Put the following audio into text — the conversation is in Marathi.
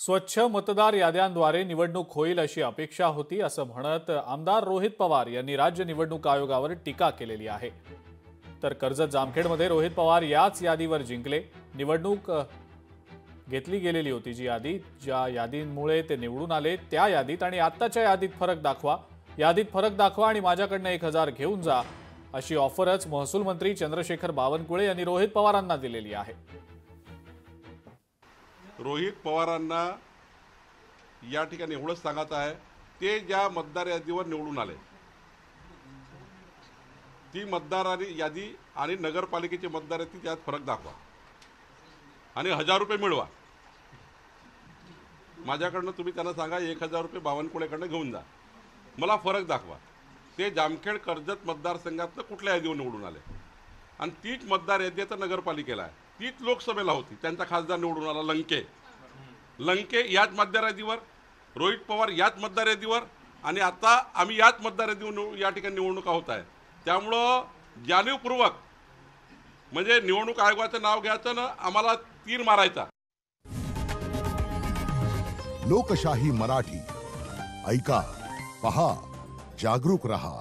स्वच्छ मतदार याद्यांद्वारे निवडणूक होईल अशी अपेक्षा होती असं म्हणत आमदार रोहित पवार यांनी राज्य निवडणूक आयोगावर टीका केलेली आहे। तर कर्जत जामखेडमध्ये रोहित पवार याच यादीवर जिंकले। निवडणूक घेतली गेलेली होती जी यादी, ज्या यादींमुळे ते निवडून आले त्या यादीत आणि आत्ताच्या यादीत फरक दाखवा, यादीत फरक दाखवा आणि माझ्याकडनं 1000 घेऊन जा अशी ऑफरच महसूल मंत्री चंद्रशेखर बावनकुळे यांनी रोहित पवारांना दिलेली आहे। रोहित पवारांना या ठिकाणी एवढंच सांगत आहे, ते ज्या मतदार यादीवर निवडून आले ती मतदार यादी आणि नगरपालिकेची मतदार यादी त्यात फरक दाखवा आणि 1000 रुपये मिळवा। माझ्याकडनं तुम्ही त्यांना सांगा 1000 रुपये बावनकुळेकडनं घेऊन जा, मला फरक दाखवा। ते जामखेड कर्जत मतदारसंघातनं कुठल्या यादीवर निवडून आले आणि तीच मतदार यादी आता नगरपालिकेला आहे, तीच लोकसभेला होती, त्यांचा खासदार निवडून आला लंके याच मतदार यादीवर, रोहित पवार याच मतदार यादीवर आणि आता आम्ही याच मतदार यादीवर या ठिकाणी निवडणुका होत आहे। त्यामुळं जाणीवपूर्वक म्हणजे निवडणूक आयोगाचं नाव घ्यायचं ना आम्हाला तीर मारायचा। लोकशाही मराठी ऐका, पहा, जागरूक रहा।